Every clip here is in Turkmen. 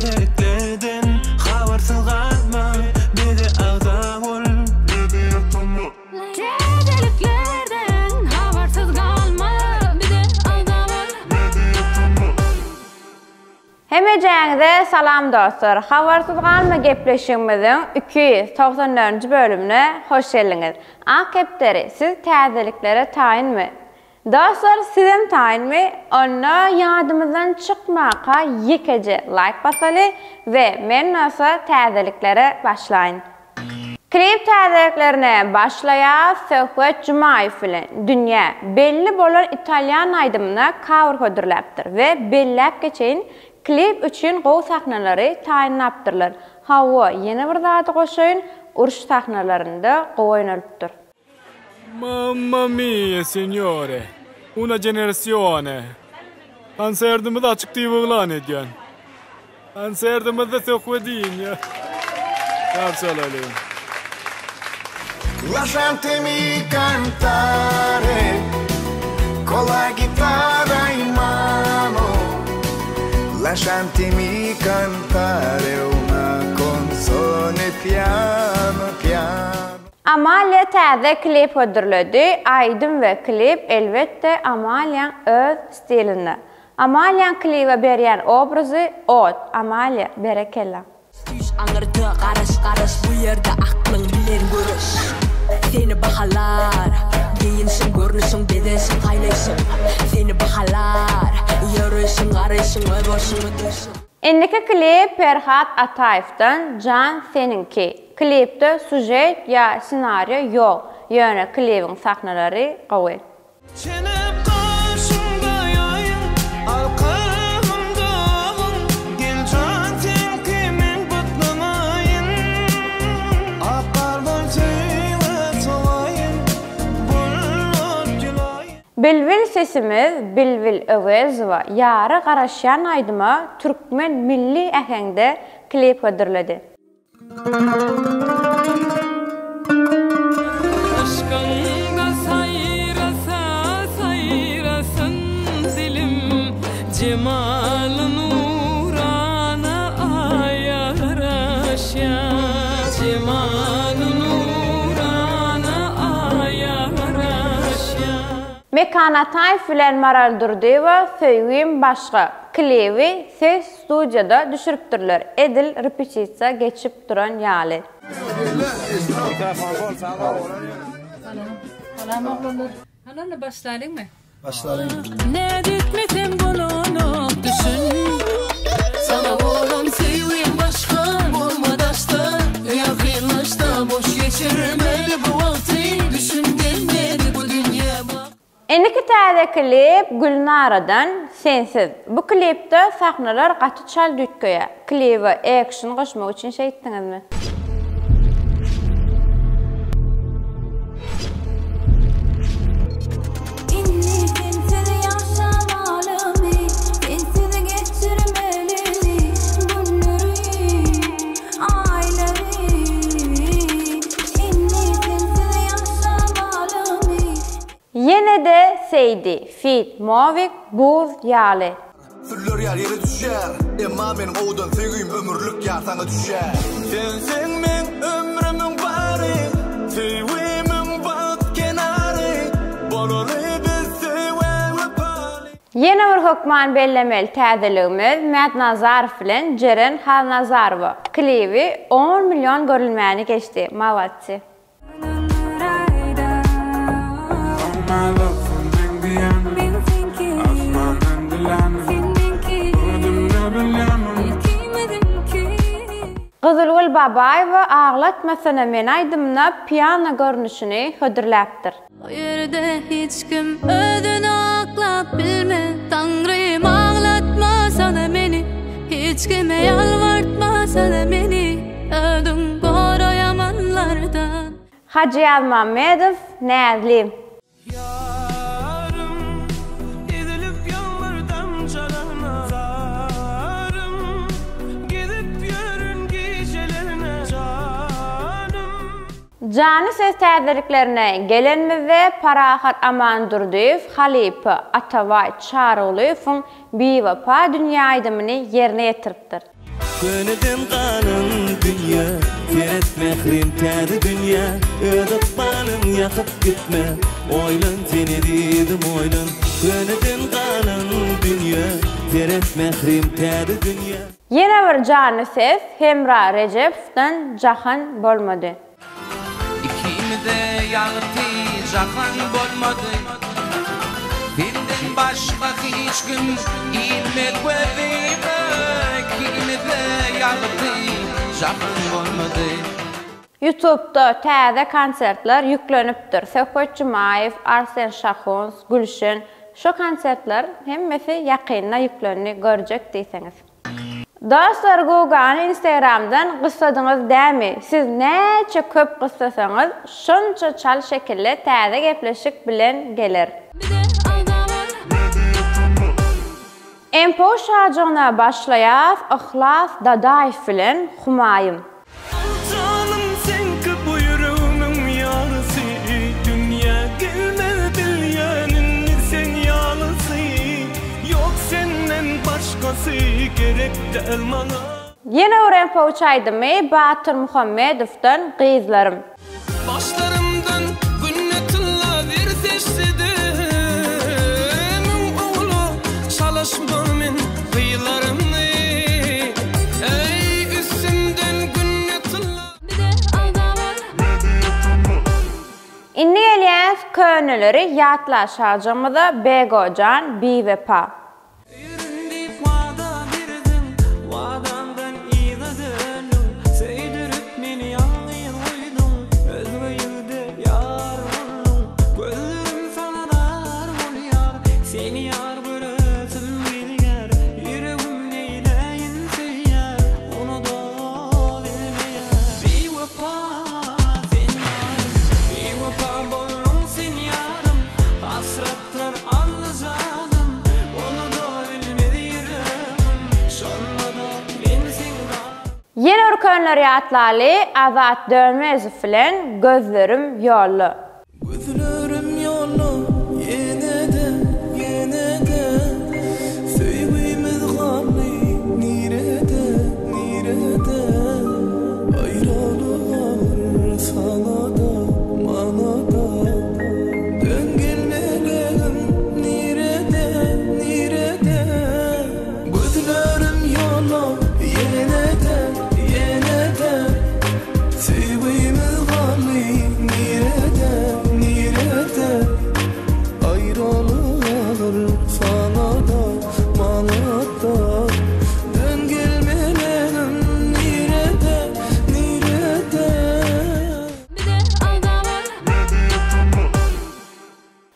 Täzeliklerden habersız kalma, bir de ağda ol, bir de yapma. Täzeliklerden habersız kalma, bir de ağda ol, bir de yapma. Hemeceğinize salam dostlar. Habersız kalma gepleşimizin 294. bölümüne hoş geldiniz. Akepleri siz täzeliklere tayin mi? Dostlar sizin tayin mi? Onu yadımızdan çıkmaka yekece like basalı ve men nasıl täzeliklere başlayın. Klip täzeliklerine başlaya söhbet Cumay filan dünya belli bolan İtalyan aydımına cover hodurlaptır ve bellap geçeyin klip üçün qow sahnalary taýinlapdyrlar. Hawa yeni bir zady goşaýyn uruş sahnalarynda goýnalypdyr. Mamma mia, signore. Una generazione. Konsertimiz açık diýip elan edýän. Konsertimizde söhbedin ya. Garçalalyň. Lasciatemi cantare con la chitarra in mano. Lasciatemi cantare una canzone piano piano. Amalia täze klip hodurlady. Aydın ve klip elbette Amalia'nın öz stilinde. Amalia'nın klibe berýän obrazy ot. Amalia berekella. Aňyrdy garaş bu ýerde aklyň bilen görüş. Seni bahalar, giyinşin görnüşün bedeşin haýlaýşyn. Seni bahalar, ýörüşin garaşyň we boşuny düşün. Endiki klip Ferhat Ataýev'dan Can Seninki. Klipde sujet ya senaryo yok. Ýöne klibin sahnalary gowy. Çenep karşımdayayım, arkamdayım. Gel can sen kimin bıtlamayın. Akardan söyle solayım, bulut gülayım. Bilbil sesimiz Bilbil Övezova ýary garaşýan aýdyma türkmen milli ähengde klip hodurlady. Aşkınga sayrasa sayrasın dilim, cemal nurana ayaraşya, cemal nurana ayaraşya. Mekan Ataýew bilen Maral Durdyeva söýgüm başga. Klibi ses studiyada düşürüpdürler. Edil repetisiya geçip duran ýaly. Hanımla başladın mı? Ne ditmedim bunu düşün. Sana olan sevgim başka olmadaşta, yakınlaşta boş geçirmeli bu vakti. Düşündürmedi bu dünya bak. Endiki täze klip Gülnara'dan Sensiz. Bu klipde sahnalar gaty çal düýtgeýär. Klibe action goşmak üçin şey etdiňizmi? Yine de Seydi, Fit, Movik, Buz, Ýaly. Süller yer yere düşer. Emma benim oğudan sevgim ömürlük yer sana düşer. Sen men ömrümün bari, sevgimin bak kenarı. Bolary biz sewen pali. Yine bir hukman bellemel täzeligimiz Mäd Nazarov bilen Jeren Halnazarowa. Klibi 10 milyon görülmäni geçdi. Mavatçy. My love from Indiana, Osman and Delano. Gyzylgül Babaýewa Aglatmasana men aýdymna piano görnüşini hödürläpdir. O ýerde hiç kim ödünü aklap bilme. Tanrym ağlatmasana meni, hiç kime yalvartmasana meni. Ödüm gora yamanlardan. Hacı Yalmamedow, Näzlim. Yarım, edilip yollar damcalarına. Zarım, gidip yörün gecelerine. Canım. Canı ses täzeliklerine gelenmi ve Parahat Aman Durdyýew, Halipe Ataway Çarowlyň biwapa dünýä aýdymyny ýerine ýetiripdir. Gönüden kanın dünya Teret mehrim täze dünya Ödüp balım yakıp gitme Oylun seni dedim oylun Gönüden kanın dünya Teret mehrim täze dünya Yine bir canlı ses Hemra Recep'den Jahan bolmadı. İkimde yaltı jahan bolmadı Benden başka hiç gün ilmek verime İkimde yaltı jahan bolmadı YouTube'da täze konsertler yüklenipdir. Söhbet Jumayev, Arsen Şahons, Gülşen şu konsertler hemmesi yakında yüklenni görjek diýseňiz. Dostlar, Google'ni Instagram'dan gyssadığınız dämi? Siz näçe köp gyssasaňyz, şonça çal şekilde täze gepleşik bilen gelir. Empo şajygyna başlaýas Ihlas Dadaýew bilen Humayim. Canım sen ki bu yüreğimin yarısı Dünya gelmez bilyenin sen yalısı Yok senden başkası gerek değil bana Yine bir empo çaydymy Batır Muhammedow'dan Gyzlarym. Başlarımdan günnetinla bir seçsidim Oğlu çalışmam men kıyılarımni Ey üstümden günnetinla Inni gelýän köneleri ýatla şajymyda Begojan Biwepa. Yüründip vada birdim Vadamdan iyine dönüm Seydürüp meni yalıyın uydum Özme yüzde yar oldum Gözlerim sana dar ol yar Seni yar bırakın bilger Yüreğim neyleyin seyyar Onu da bilmeyer Bir vefa sen yarım Bir vefa bollum sen yarım Hasretler anlayacağım Onu da bilmedi yüreğim Şonmada ben sen var Yine bir köneleri ýatlaly Azat Dönmezow bilen Gözlerim ýolly. Gözlerim yolu yine de Söýgüýmiz galy nirede Aýralylar sana da mana da Dön gelmelerim nirede Gözlerim yolu yine de Söýgüýmiz galy nirede Aýralylar sana da mana da Dön gelmelerim nirede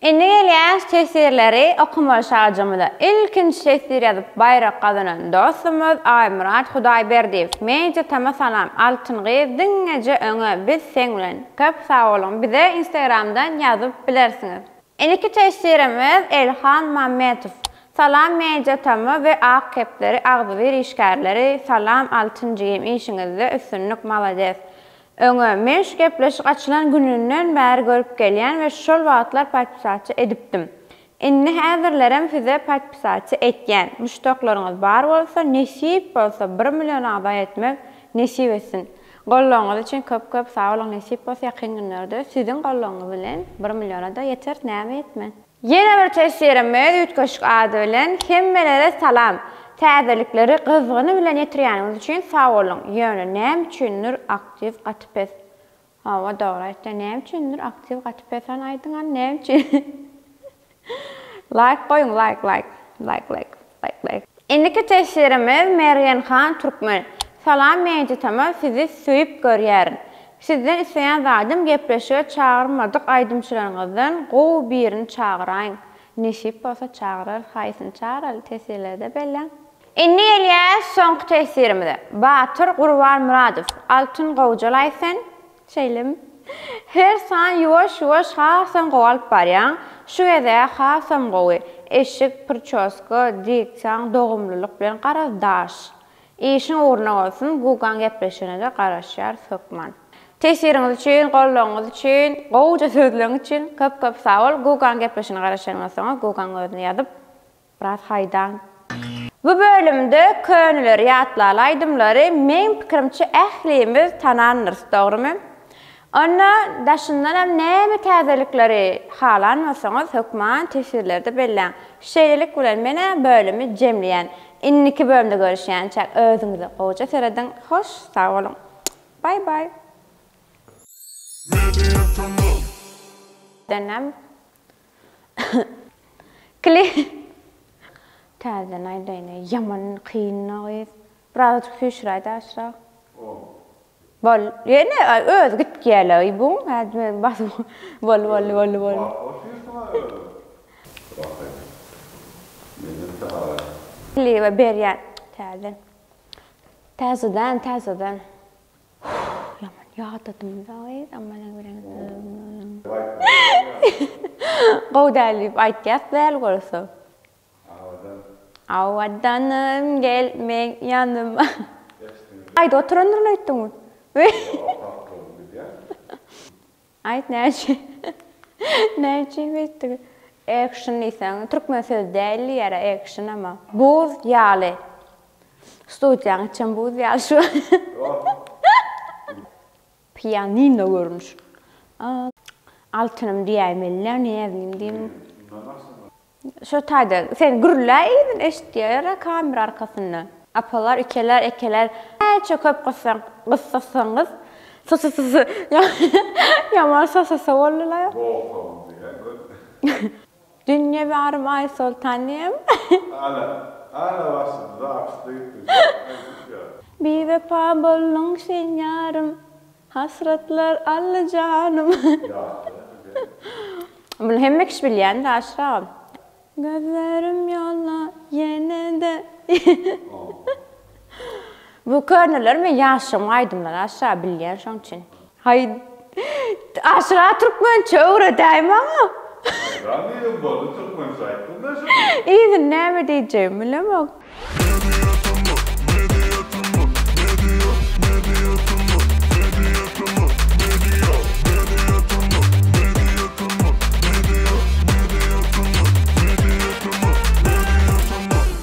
Inni gelýän tesirleri okumaly şajymyda ilkinç tesir ýazyp bayrak gazanan dostumuz Aymurat Hudaýberdiýew. Meňce tama salam altyngy diňeje öňe biz seň bilen köp sag bolun. Bize Instagramdan ýazyp bilersiňiz. Eniki tesirimiz Elhan Mametow. Salam meňce tama we ak kepleri agzyr işgärleri salam altyncym işiňizde üstünlük malades. Öňe men şu gepleşik açylan gününden bäri görüp gelýän we şol wagtlar patpisatçy edipdim. Inni häzirlerem size patpisatçy etýän. Müştaklaryňyz bar bolsa, nesip bolsa 1 million agday etmek nesip etsin. Gollaňyz üçin köp sag bolun, nesip bolsa ýakyn günlerde sizin gollaňyz bilen 1 milliona da ýeter, näme etmen. Ýene bir tesirimiz ütköşük ady bilen hemmelere salam. Täzelikleri gyzgyny bilen ýetirýäniňiz üçin sag bolun. Ýöne näme üçindir aktiv gatypes. Hawa dogry aýtdy, näme üçindir aktiv gatypes aýdyňan näme üçin? Like koyun, like. Indiki tesirimiz Mergen Khan Türkmen. Salam meňce tama sizi süýüp görýärin. Sizden isleýän zadym gepleşige çağırmadyk aýdymçylaryňyzdan gowy birini çağıraýyn. Nesip bolsa çağırar, haýsyny çağıral tesirlerde belli. Inni gelýär soňky tesirimizde. Batyr Gurban Muradow. Altyn gowjalaýsyn. Şeýlem. Her san ýuwaş hasan gowalyp barýan. Şu ýerde hasam gowy. Eşik, prçoska, dikçaň, dogumlylyk bilen garazdaş. İşin uğruna bolsun, Google gepleşigine de garaşýar sökman. Tesiriňiz üçin, gollaňyz üçin, gowja sözleriň üçin köp sag bol. Google gepleşigine garaşýansoňyz Google özüne ýazyp biraz haýdan. Bu bölümde köňüleri ýatlaly aýdymlary men pikirimçe ählimiz tanandyr, dogrymy? Ona daşyndan hem näme täzelikleri halanmasaňyz hökman tesirlerde belläň. Şeýlelik bilen mene bölümi jemleýän. Inniki bölümde görüşýänçä özüňizi goýja serediň. Hoş, sag bolun. Bye bye. Denem. Täzen aýdaýny ýaman kynnagy. Biraz köşräde aşağı. Bol, ýene öz git gelýär bu. Hadi bas. Bol. Leva berýän täzen. Täzeden. Yaman ýatadym daýy, amma näme Gowdalyp aýtýas bäl görse. Awadanım gelmek yanıma. Ayda oturanlarına aýtdyň. Ayt näçe? Näçe bitti? Action isen, türkmen söz däl ýere action ama. Buz ýaly. Studiýaň içen buz ýaly şu. Pianino görmüş. Altınım diýäýmeler, näme diýim? Şu taýda sen gürläýdin eşitýär kamera arkasyndan. Apalar, ekeler. Näçe köp gyssasaňyz, sosy. Ýaman sosy bolýar. Dünýe barym ay sultanım. Ana başında apsdyk. Bir vefa boldun sen ýarym. Hasratlar alla canım. Bunu hemme kişi bilýän de aşağı. Gözlerim yolla yine de. Bu körneler mi yaşam aydımlar aşağı bilýän şoň için. Hay aşağı Türkmen çöwre daýma. Ben diýdim bolu Türkmen saýtynda şu. İyi näme diýjem bilemok.